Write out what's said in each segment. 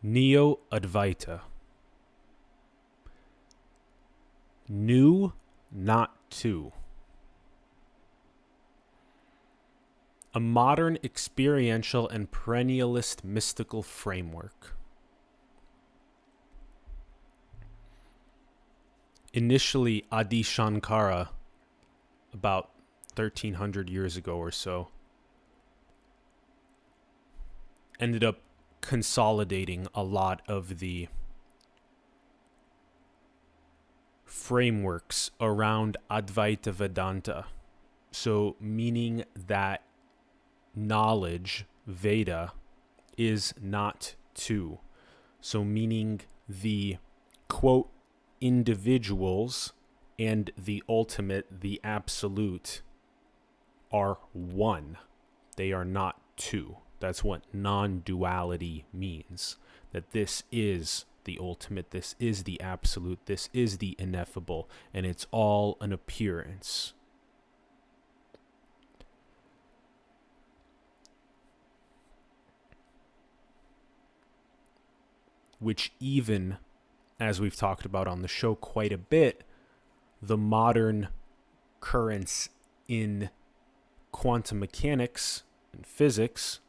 Neo-Advaita. New, not two. A modern experiential and perennialist mystical framework. Initially, Adi Shankara, about 1300 years ago or so, ended up consolidating a lot of the frameworks around Advaita Vedanta. So, meaning that knowledge, Veda, is not two. So, meaning the, quote, individuals and the ultimate, the absolute, are one. They are not two. That's what non-duality means. That this is the ultimate, this is the absolute, this is the ineffable, and it's all an appearance. Which even, as we've talked about on the show quite a bit, the modern currents in quantum mechanics and physics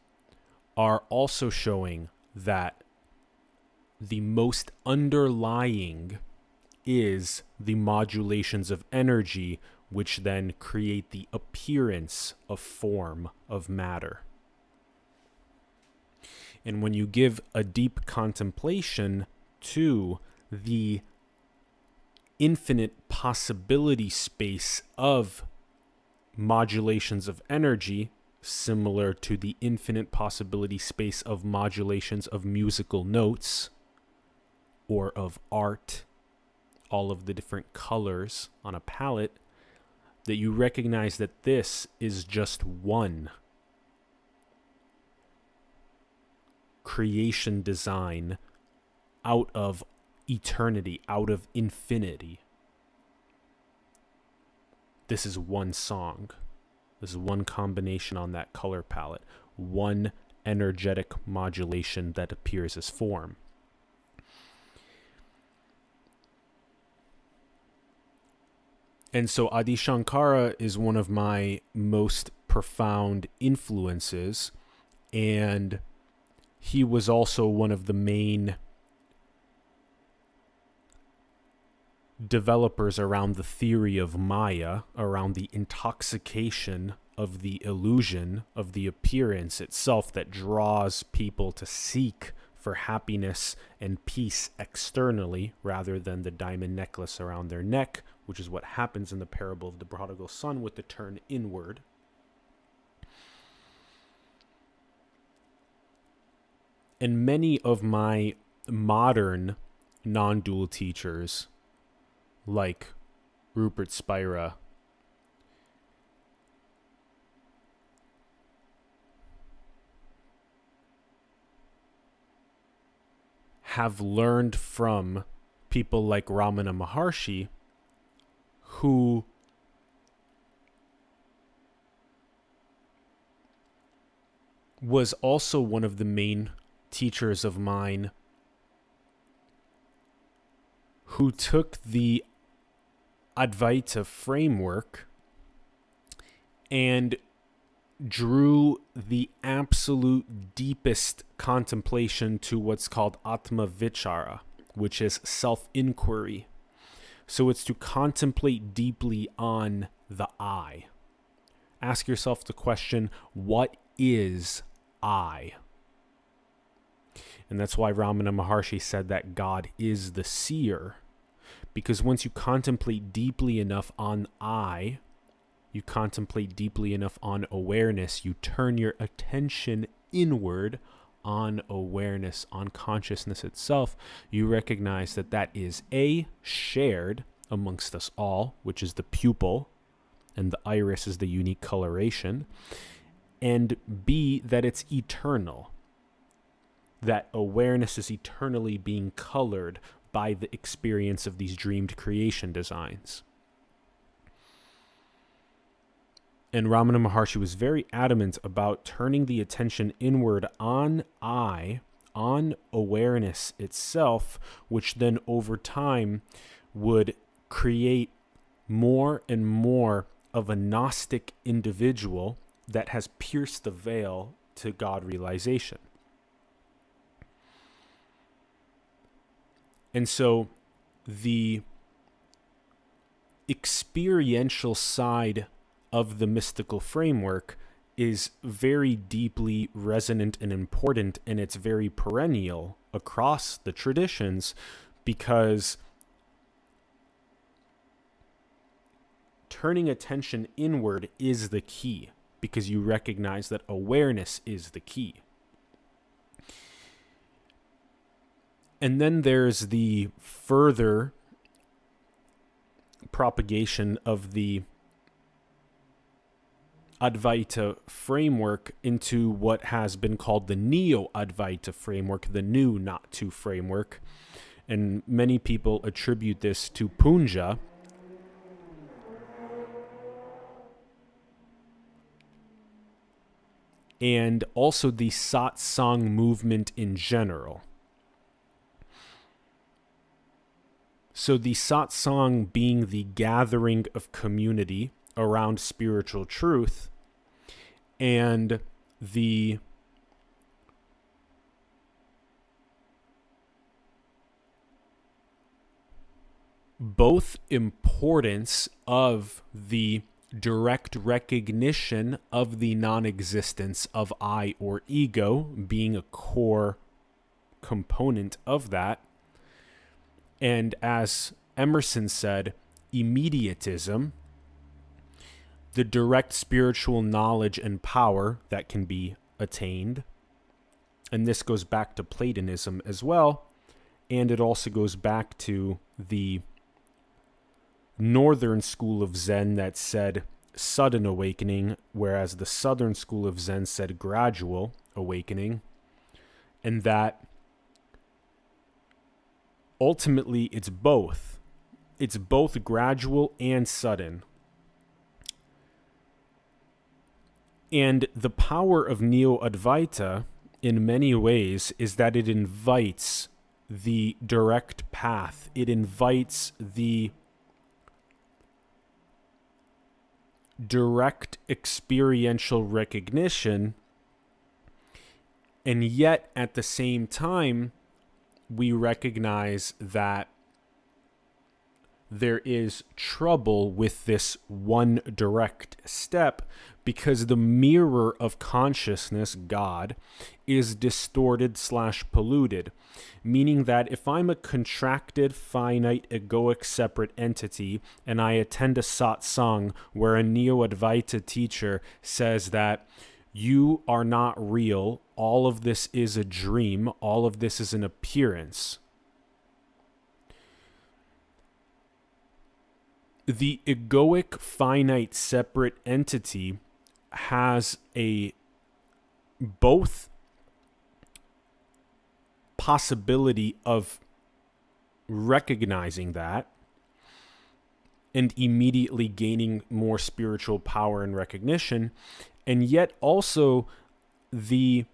are also showing that the most underlying is the modulations of energy, which then create the appearance of form of matter. And when you give a deep contemplation to the infinite possibility space of modulations of energy, similar to the infinite possibility space of modulations of musical notes or of art, all of the different colors on a palette, that you recognize that this is just one creation design out of eternity, out of infinity. This is one song. This is one combination on that color palette. One energetic modulation that appears as form. And so Adi Shankara is one of my most profound influences, and he was also one of the main developers around the theory of Maya, around the intoxication of the illusion of the appearance itself that draws people to seek for happiness and peace externally rather than the diamond necklace around their neck, which is what happens in the parable of the prodigal son with the turn inward. And many of my modern non-dual teachers, like Rupert Spira, have learned from people like Ramana Maharshi, who was also one of the main teachers of mine who took the Advaita framework and drew the absolute deepest contemplation to what's called Atma Vichara, which is self-enquiry. So it's to contemplate deeply on the I. Ask yourself the question, what is I? And that's why Ramana Maharshi said that God is the seer. Because once you contemplate deeply enough on I, you contemplate deeply enough on awareness, you turn your attention inward on awareness, on consciousness itself, you recognize that that is A, shared amongst us all, which is the pupil, and the iris is the unique coloration, and B, that it's eternal. That awareness is eternally being colored by the experience of these dreamed creation designs. And Ramana Maharshi was very adamant about turning the attention inward on I, on awareness itself, which then over time would create more and more of a Gnostic individual that has pierced the veil to God realization. And so the experiential side of the mystical framework is very deeply resonant and important, and it's very perennial across the traditions, because turning attention inward is the key, because you recognize that awareness is the key. And then there's the further propagation of the Advaita framework into what has been called the Neo-Advaita framework, the new not to framework. And many people attribute this to Poonja. And also the Satsang movement in general. So the Satsang being the gathering of community around spiritual truth, and the both importance of the direct recognition of the non-existence of I or ego being a core component of that. And as Emerson said, immediatism, the direct spiritual knowledge and power that can be attained. And this goes back to Platonism as well. And it also goes back to the northern school of Zen that said sudden awakening, whereas the southern school of Zen said gradual awakening. And that ultimately it's both. It's both gradual and sudden. And the power of Neo-Advaita, in many ways, is that it invites the direct path. It invites the direct experiential recognition, and yet at the same time, we recognize that there is trouble with this one direct step, because the mirror of consciousness, God, is distorted / polluted. Meaning that if I'm a contracted, finite, egoic, separate entity, and I attend a satsang where a Neo-Advaita teacher says that you are not real, all of this is a dream, all of this is an appearance, the egoic, finite, separate entity has a both possibility of recognizing that and immediately gaining more spiritual power and recognition, and yet also the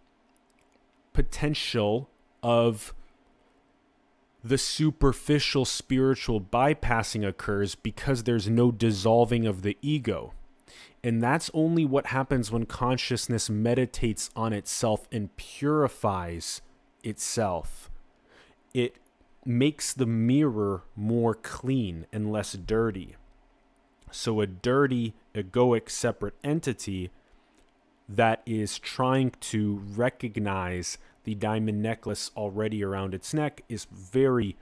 potential of the superficial spiritual bypassing occurs because there's no dissolving of the ego. And that's only what happens when consciousness meditates on itself and purifies itself. It makes the mirror more clean and less dirty. So a dirty, egoic, separate entity that is trying to recognize the diamond necklace already around its neck is very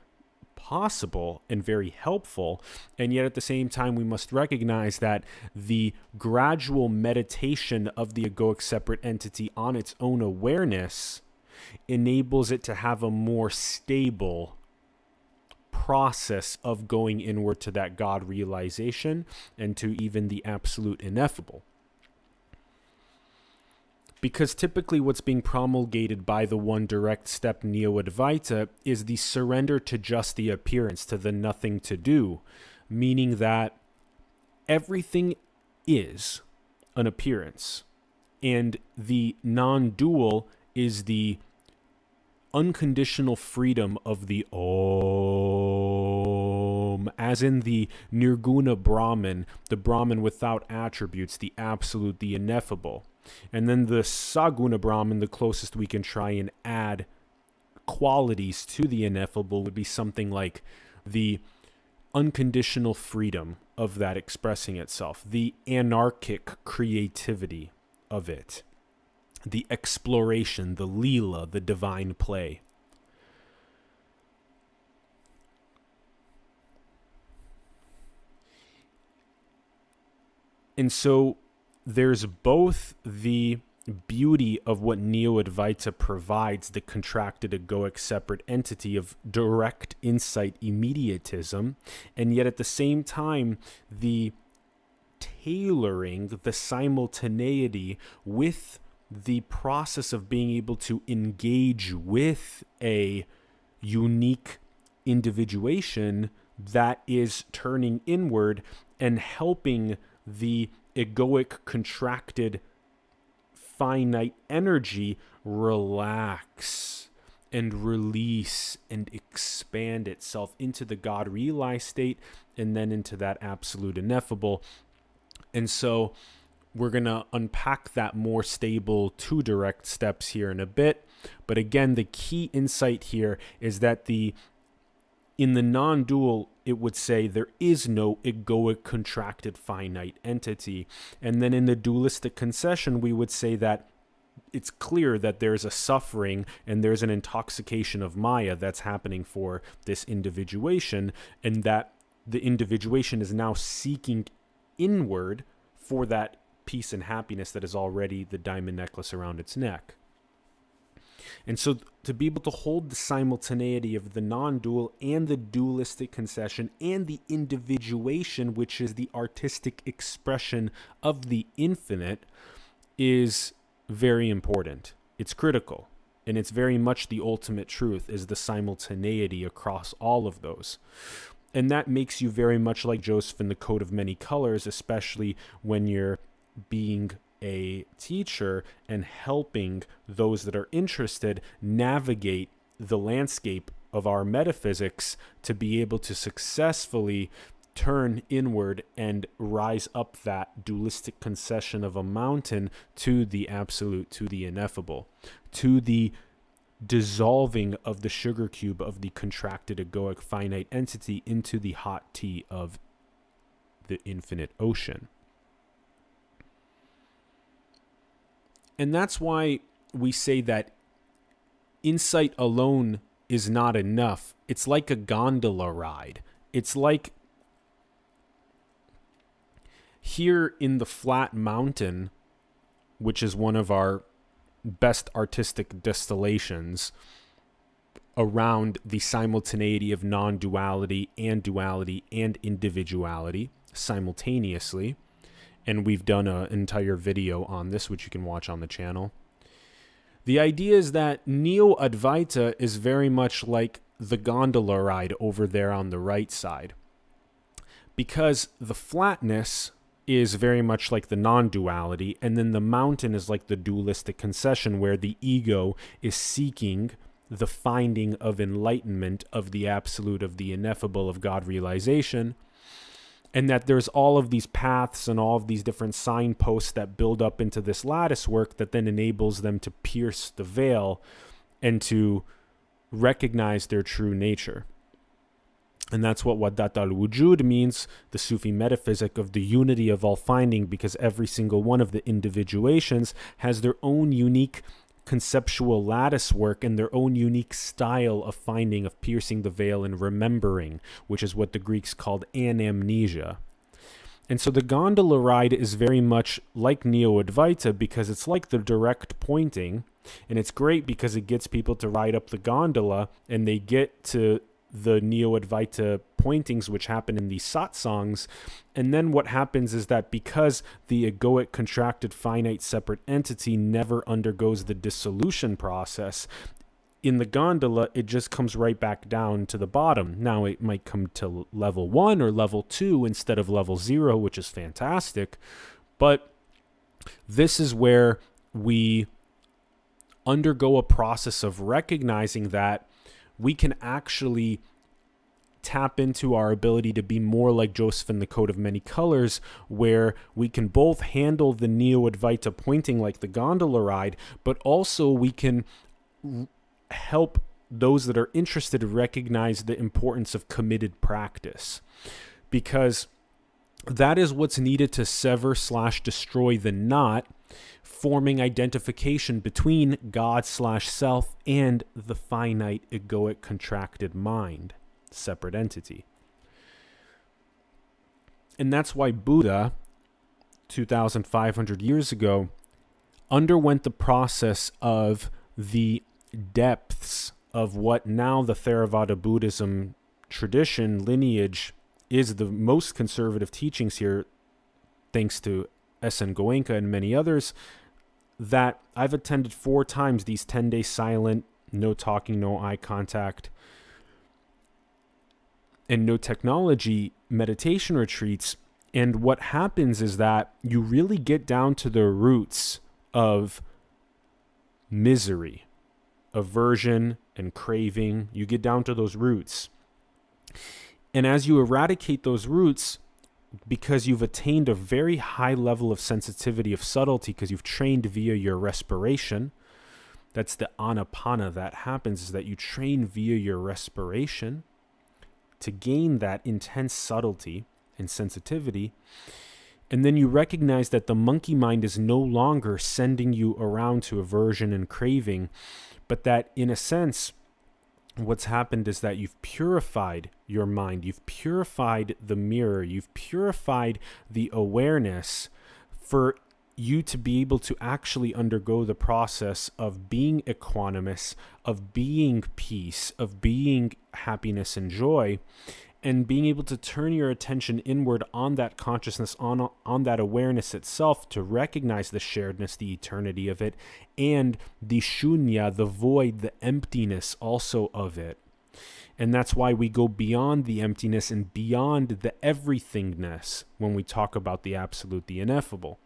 possible and very helpful. And yet at the same time, we must recognize that the gradual meditation of the egoic separate entity on its own awareness enables it to have a more stable process of going inward to that God realization and to even the absolute ineffable. Because typically what's being promulgated by the one direct step Neo-Advaita is the surrender to just the appearance, to the nothing to do, meaning that everything is an appearance, and the non-dual is the unconditional freedom of the Om, as in the Nirguna Brahman, the Brahman without attributes, the absolute, the ineffable. And then the Saguna Brahman, the closest we can try and add qualities to the ineffable, would be something like the unconditional freedom of that expressing itself, the anarchic creativity of it, the exploration, the Leela, the divine play. And so there's both the beauty of what Neo-Advaita provides, the contracted egoic separate entity of direct insight immediatism, and yet at the same time the tailoring, the simultaneity with the process of being able to engage with a unique individuation that is turning inward and helping the egoic contracted finite energy relax and release and expand itself into the God realized state and then into that absolute ineffable. And so we're going to unpack that more stable two direct steps here in a bit. But again, the key insight here is that in the non-dual, it would say there is no egoic contracted finite entity. And then in the dualistic concession, we would say that it's clear that there's a suffering and there's an intoxication of Maya that's happening for this individuation, and that the individuation is now seeking inward for that peace and happiness that is already the diamond necklace around its neck. And so to be able to hold the simultaneity of the non-dual and the dualistic concession and the individuation, which is the artistic expression of the infinite, is very important. It's critical. And it's very much the ultimate truth, is the simultaneity across all of those. And that makes you very much like Joseph in the Coat of Many Colors, especially when you're being a teacher and helping those that are interested navigate the landscape of our metaphysics to be able to successfully turn inward and rise up that dualistic concession of a mountain to the absolute, to the ineffable, to the dissolving of the sugar cube of the contracted egoic finite entity into the hot tea of the infinite ocean. And that's why we say that insight alone is not enough. It's like a gondola ride. It's like here in the flat mountain, which is one of our best artistic distillations around the simultaneity of non-duality and duality and individuality simultaneously. And we've done an entire video on this, which you can watch on the channel. The idea is that Neo-Advaita is very much like the gondola ride over there on the right side. Because the flatness is very much like the non-duality, and then the mountain is like the dualistic concession where the ego is seeking the finding of enlightenment, of the absolute, of the ineffable, of God realization. And that there's all of these paths and all of these different signposts that build up into this lattice work that then enables them to pierce the veil and to recognize their true nature. And that's what Wadat al-Wujud means, the Sufi metaphysic of the unity of all finding, because every single one of the individuations has their own unique conceptual lattice work and their own unique style of finding, of piercing the veil and remembering, which is what the Greeks called anamnesia. And so the gondola ride is very much like Neo-Advaita because it's like the direct pointing, and it's great because it gets people to ride up the gondola and they get to the Neo-Advaita pointings which happen in these satsangs. And then what happens is that because the egoic contracted finite separate entity never undergoes the dissolution process, in the gondola it just comes right back down to the bottom. Now it might come to level 1 or level 2 instead of level 0, which is fantastic. But this is where we undergo a process of recognizing that we can actually tap into our ability to be more like Joseph in the Coat of Many Colors, where we can both handle the Neo-Advaita pointing like the gondola ride, but also we can help those that are interested to recognize the importance of committed practice. Because that is what's needed to sever/destroy the knot, forming identification between God/self and the finite, egoic, contracted mind, separate entity. And that's why Buddha, 2,500 years ago, underwent the process of the depths of what now the Theravada Buddhism tradition, lineage, is the most conservative teachings here, thanks to S.N. Goenka and many others, that I've attended 4 times these 10-day silent, no talking, no eye contact, and no technology meditation retreats. And what happens is that you really get down to the roots of misery, aversion, and craving. You get down to those roots. And as you eradicate those roots, because you've attained a very high level of sensitivity, of subtlety, because you've trained via your respiration, that's the anapana that happens, is that you train via your respiration to gain that intense subtlety and sensitivity. And then you recognize that the monkey mind is no longer sending you around to aversion and craving, but that in a sense, what's happened is that you've purified your mind, you've purified the mirror, you've purified the awareness for you to be able to actually undergo the process of being equanimous, of being peace, of being happiness and joy, and being able to turn your attention inward on that consciousness, on that awareness itself, to recognize the sharedness, the eternity of it, and the shunya, the void, the emptiness also of it. And that's why we go beyond the emptiness and beyond the everythingness when we talk about the absolute, the ineffable.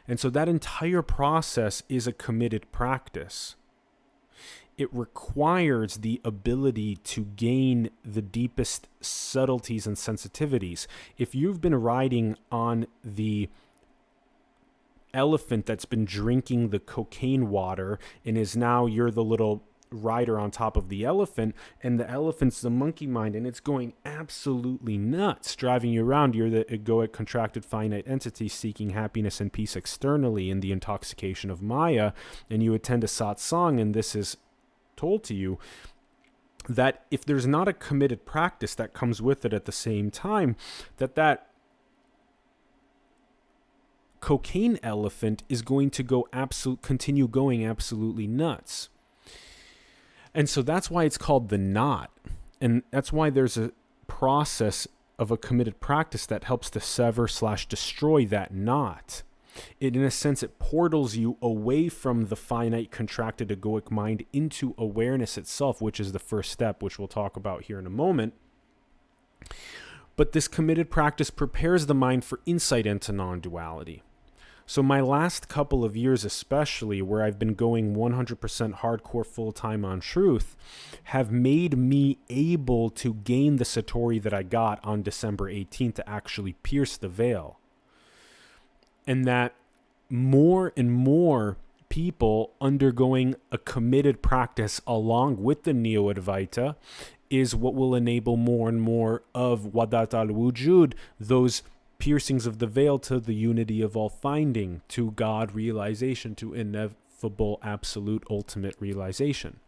And so that entire process is a committed practice. It requires the ability to gain the deepest subtleties and sensitivities. If you've been riding on the elephant that's been drinking the cocaine water and is now you're the little rider on top of the elephant, and the elephant's the monkey mind, and it's going absolutely nuts, driving you around. You're the egoic, contracted, finite entity seeking happiness and peace externally in the intoxication of Maya, and you attend a satsang, and this is told to you that if there's not a committed practice that comes with it at the same time, that cocaine elephant is going to continue going absolutely nuts. And so that's why it's called the knot. And that's why there's a process of a committed practice that helps to sever/destroy that knot. In a sense, it portals you away from the finite, contracted, egoic mind into awareness itself, which is the first step, which we'll talk about here in a moment. But this committed practice prepares the mind for insight into non-duality. So my last couple of years especially, where I've been going 100% hardcore full-time on truth, have made me able to gain the satori that I got on December 18th to actually pierce the veil. And that more and more people undergoing a committed practice along with the Neo-Advaita is what will enable more and more of Wadat al-Wujud, those piercings of the veil to the unity of all finding, to God realization, to ineffable, absolute, ultimate realization.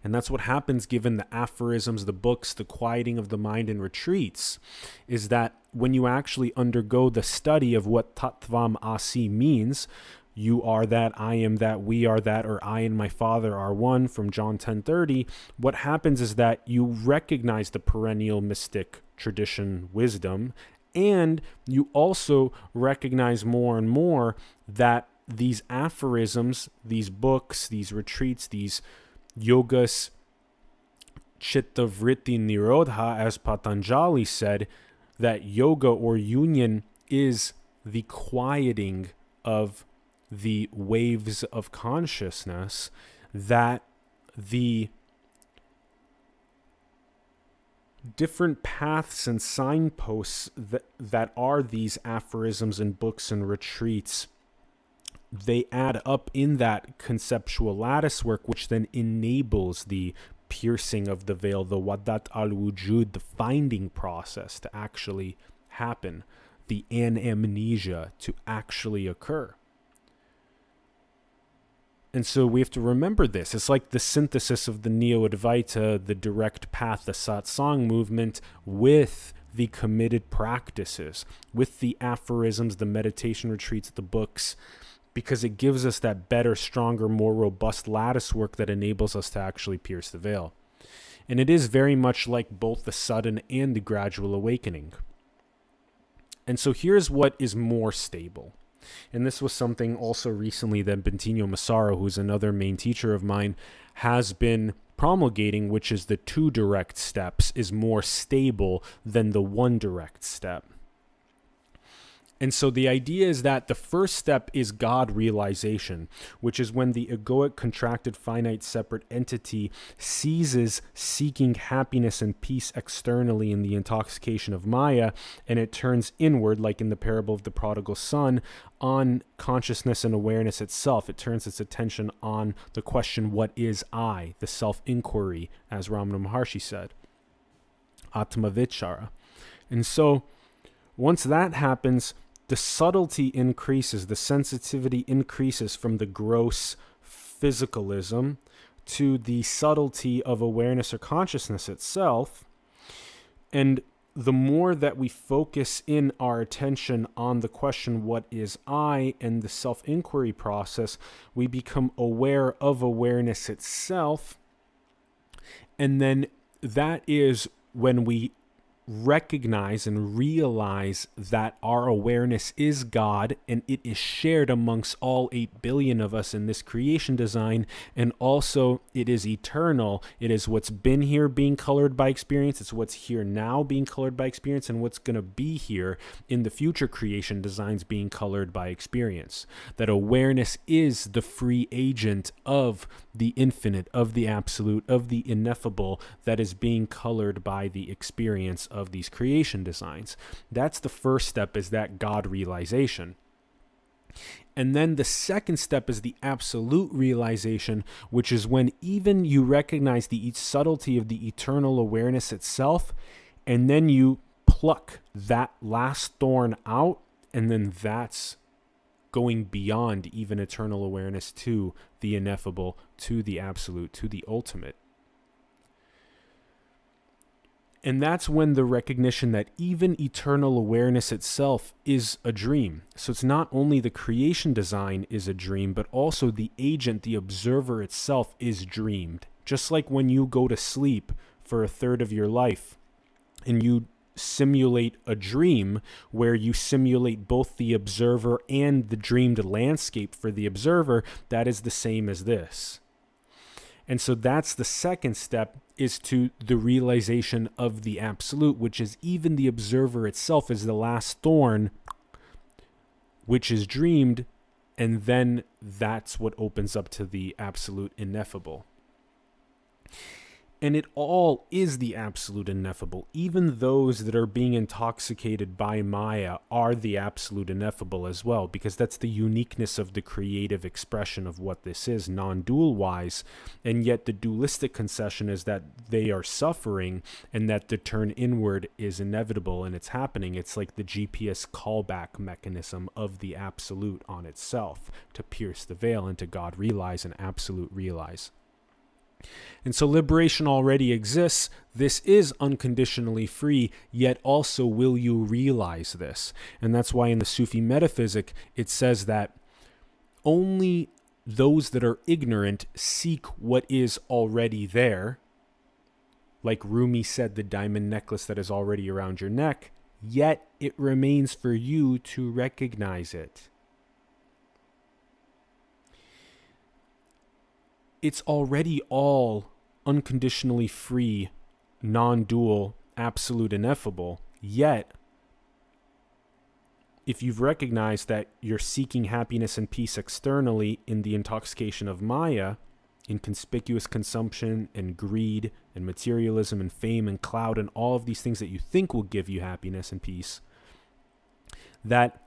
And that's what happens given the aphorisms, the books, the quieting of the mind and retreats, is that when you actually undergo the study of what Tattvam Asi means, you are that, I am that, we are that, or I and my Father are one, from John 10:30, what happens is that you recognize the perennial mystic tradition wisdom, and you also recognize more and more that these aphorisms, these books, these retreats, these yogas, chitta vritti nirodha, as Patanjali said, that yoga or union is the quieting of the waves of consciousness, that the different paths and signposts that are these aphorisms and books and retreats, they add up in that conceptual lattice work, which then enables the piercing of the veil, the wadat al-wujud, the finding process to actually happen, the anamnesia to actually occur. And so we have to remember this. It's like the synthesis of the Neo-Advaita, the direct path, the Satsang movement, with the committed practices, with the aphorisms, the meditation retreats, the books, because it gives us that better, stronger, more robust lattice work that enables us to actually pierce the veil. And it is very much like both the sudden and the gradual awakening. And so here's what is more stable. And this was something also recently that Bentinho Massaro, who's another main teacher of mine, has been promulgating, which is the 2 direct steps is more stable than the 1 direct step. And so the idea is that the first step is God realization, which is when the egoic, contracted, finite, separate entity ceases seeking happiness and peace externally in the intoxication of Maya, and it turns inward, like in the parable of the prodigal son, on consciousness and awareness itself. It turns its attention on the question, what is I? The self-enquiry, as Ramana Maharshi said. Atma Vichara. And so once that happens, the subtlety increases, the sensitivity increases from the gross physicalism to the subtlety of awareness or consciousness itself. And the more that we focus in our attention on the question, what is I, and the self-inquiry process, we become aware of awareness itself. And then that is when we recognize and realize that our awareness is God, and it is shared amongst all 8 billion of us in this creation design, and also it is eternal. It is what's been here being colored by experience, it's what's here now being colored by experience, and what's going to be here in the future creation designs being colored by experience. That awareness is the free agent of the infinite, of the absolute, of the ineffable, that is being colored by the experience of these creation designs. That's the first step, is that God realization. And then the second step is the absolute realization, which is when even you recognize the subtlety of the eternal awareness itself, and then you pluck that last thorn out, and then that's going beyond even eternal awareness to the ineffable, to the absolute, to the ultimate. And that's when the recognition that even eternal awareness itself is a dream. So it's not only the creation design is a dream, but also the agent, the observer itself is dreamed. Just like when you go to sleep for a third of your life and you simulate a dream where you simulate both the observer and the dreamed landscape for the observer, that is the same as this. And so that's the second step, is to the realization of the absolute, which is even the observer itself is the last thorn, which is dreamed, and then that's what opens up to the absolute ineffable. And it all is the absolute ineffable. Even those that are being intoxicated by Maya are the absolute ineffable as well, because that's the uniqueness of the creative expression of what this is, non-dual wise. And yet the dualistic concession is that they are suffering and that the turn inward is inevitable and it's happening. It's like the GPS callback mechanism of the absolute on itself to pierce the veil and to God realize and absolute realize. And so liberation already exists. This is unconditionally free, yet also will you realize this? And that's why in the Sufi metaphysic, it says that only those that are ignorant seek what is already there. Like Rumi said, the diamond necklace that is already around your neck, yet it remains for you to recognize it. It's already all unconditionally free, non-dual, absolute ineffable, yet if you've recognized that you're seeking happiness and peace externally in the intoxication of Maya, in conspicuous consumption and greed and materialism and fame and cloud and all of these things that you think will give you happiness and peace, that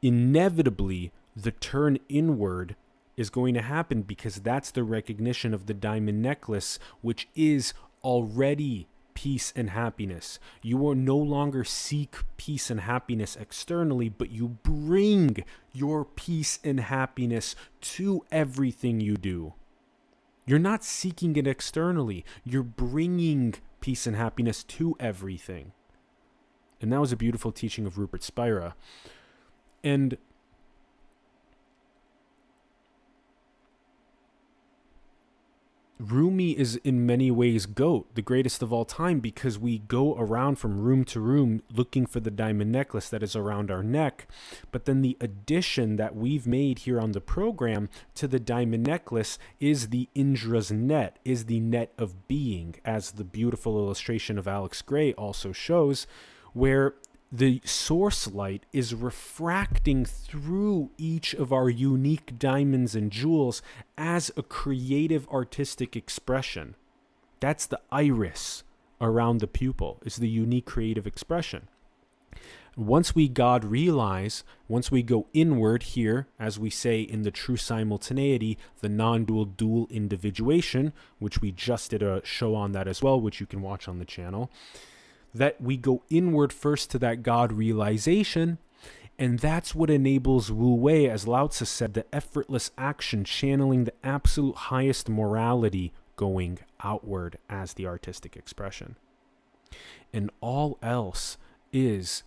inevitably the turn inward is going to happen, because that's the recognition of the diamond necklace, which is already peace and happiness. You will no longer seek peace and happiness externally, but you bring your peace and happiness to everything you do. You're not seeking it externally. You're bringing peace and happiness to everything. And that was a beautiful teaching of Rupert Spira. And Rumi is in many ways GOAT, the greatest of all time, because we go around from room to room looking for the diamond necklace that is around our neck. But then the addition that we've made here on the program to the diamond necklace is the Indra's net, is the net of being, as the beautiful illustration of Alex Gray also shows, where the source light is refracting through each of our unique diamonds and jewels as a creative artistic expression. That's the iris around the pupil, is the unique creative expression. Once we God realize, once we go inward here, as we say in the true simultaneity, the non-dual dual individuation, which we just did a show on that as well, which you can watch on the channel, that we go inward first to that God realization, and that's what enables Wu Wei, as Lao Tzu said, the effortless action, channeling the absolute highest morality going outward as the artistic expression. And all else is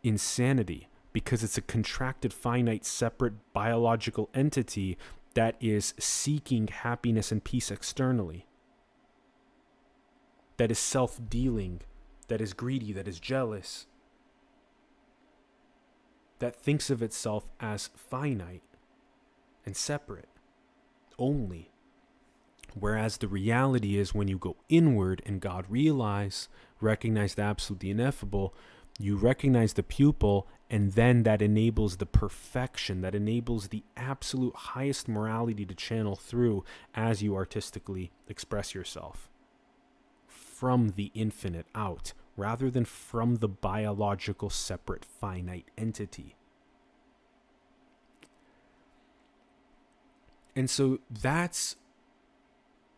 insanity, because it's a contracted, finite, separate biological entity that is seeking happiness and peace externally, that is self-dealing, that is greedy, that is jealous, that thinks of itself as finite and separate only. Whereas the reality is, when you go inward and God realize, recognize the absolute, the ineffable, you recognize the pupil, and then that enables the perfection, that enables the absolute highest morality to channel through as you artistically express yourself from the infinite out, rather than from the biological, separate, finite entity. And so that's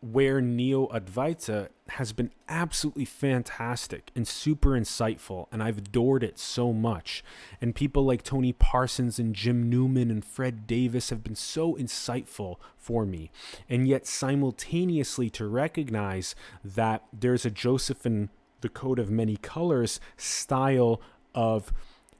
where Neo-Advaita has been absolutely fantastic and super insightful, and I've adored it so much. And people like Tony Parsons and Jim Newman and Fred Davis have been so insightful for me. And yet simultaneously to recognize that there's a Joseph in the Code of Many Colors style of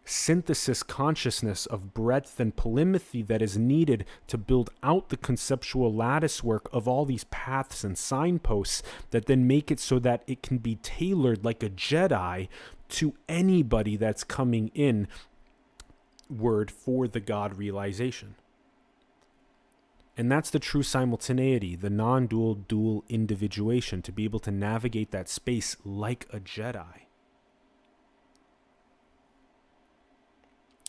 synthesis consciousness of breadth and polymathy that is needed to build out the conceptual lattice work of all these paths and signposts that then make it so that it can be tailored like a Jedi to anybody that's coming in word for the God realization. And that's the true simultaneity, the non-dual dual individuation, to be able to navigate that space like a Jedi.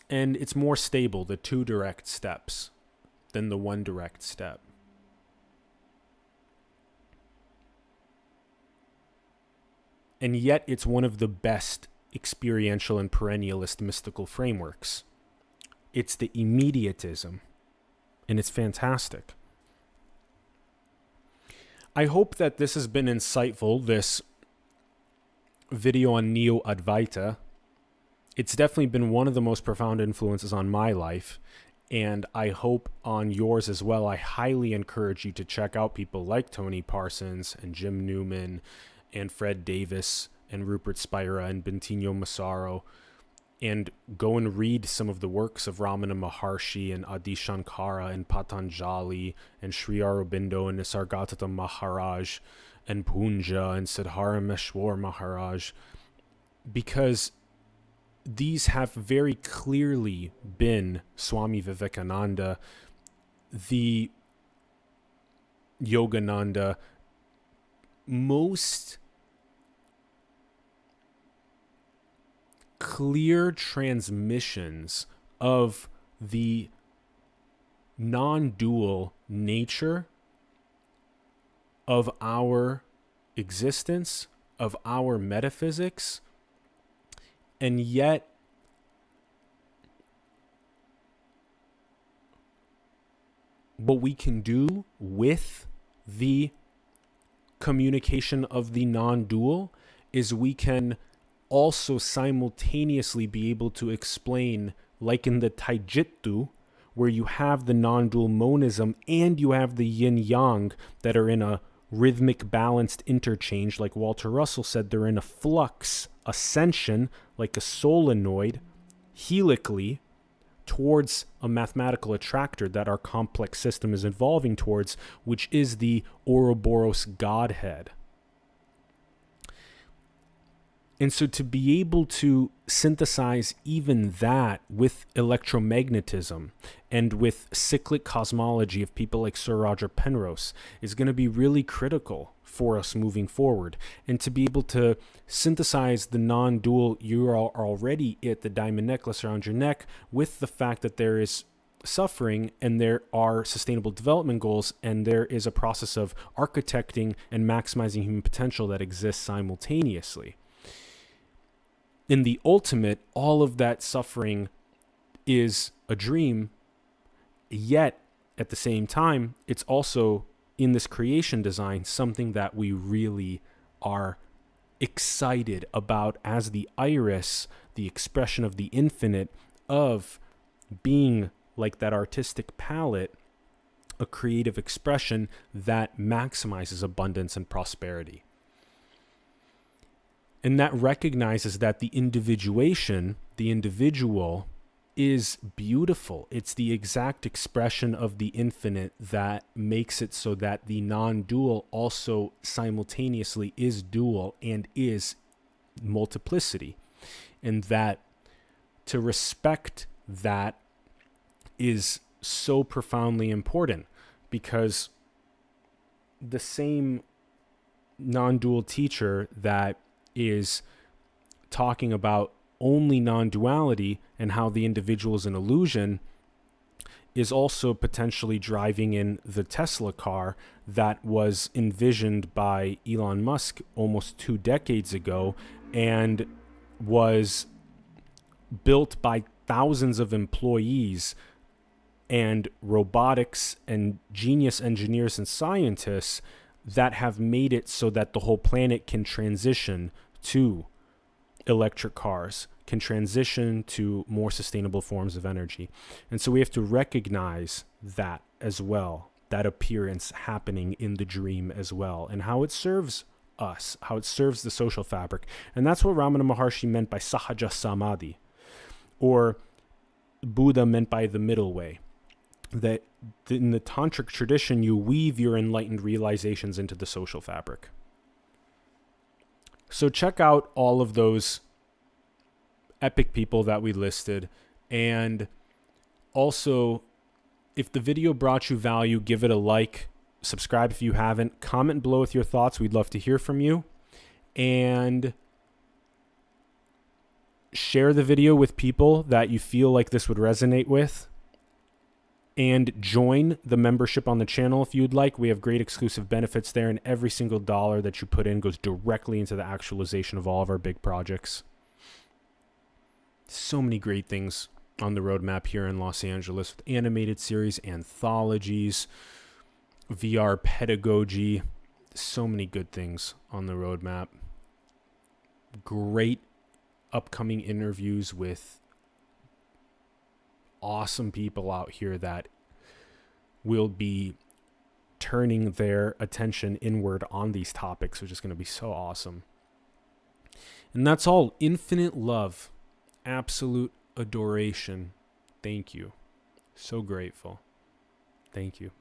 And it's more stable, the 2 direct steps, than the 1 direct step. And yet it's one of the best experiential and perennialist mystical frameworks. It's the Immediatism, and it's fantastic. I hope that this has been insightful, this video on Neo-Advaita. It's definitely been one of the most profound influences on my life, and I hope on yours as well. I highly encourage you to check out people like Tony Parsons and Jim Newman and Fred Davis and Rupert Spira and Bentinho Massaro, and go and read some of the works of Ramana Maharshi and Adi Shankara and Patanjali and Sri Aurobindo and Nisargadatta Maharaj and Poonja and Siddharameshwar Maharaj, because these have very clearly been Swami Vivekananda, the Yogananda, most clear transmissions of the non-dual nature of our existence, of our metaphysics, and yet what we can do with the communication of the non-dual is we can also simultaneously be able to explain, like in the Taijitsu, where you have the non-dual monism and you have the yin-yang that are in a rhythmic balanced interchange. Like Walter Russell said, they're in a flux ascension, like a solenoid, helically, towards a mathematical attractor that our complex system is evolving towards, which is the Ouroboros Godhead. And so to be able to synthesize even that with electromagnetism and with cyclic cosmology of people like Sir Roger Penrose is going to be really critical for us moving forward. And to be able to synthesize the non-dual, you are already at the diamond necklace around your neck with the fact that there is suffering and there are sustainable development goals and there is a process of architecting and maximizing human potential that exists simultaneously. In the ultimate, all of that suffering is a dream, yet at the same time, it's also in this creation design something that we really are excited about as the iris, the expression of the infinite, of being like that artistic palette, a creative expression that maximizes abundance and prosperity. And that recognizes that the individuation, the individual, is beautiful. It's the exact expression of the infinite that makes it so that the non-dual also simultaneously is dual and is multiplicity. And that to respect that is so profoundly important, because the same non-dual teacher that is talking about only non-duality and how the individual is an illusion is also potentially driving in the Tesla car that was envisioned by Elon Musk almost 2 decades ago and was built by thousands of employees and robotics and genius engineers and scientists that have made it so that the whole planet can transition to electric cars, can transition to more sustainable forms of energy. And so we have to recognize that as well, that appearance happening in the dream as well, and how it serves us, how it serves the social fabric. And that's what Ramana Maharshi meant by Sahaja Samadhi, or Buddha meant by the middle way. That in the tantric tradition, you weave your enlightened realizations into the social fabric. So check out all of those epic people that we listed. And also, if the video brought you value, give it a like, subscribe if you haven't, comment below with your thoughts. We'd love to hear from you. And share the video with people that you feel like this would resonate with. And join the membership on the channel if you'd like. We have great exclusive benefits there, and every single dollar that you put in goes directly into the actualization of all of our big projects. So many great things on the roadmap here in Los Angeles with animated series, anthologies, VR pedagogy. So many good things on the roadmap. Great upcoming interviews with awesome people out here that will be turning their attention inward on these topics, which is going to be so awesome. And that's all. Infinite love, absolute adoration. Thank you. So grateful. Thank you.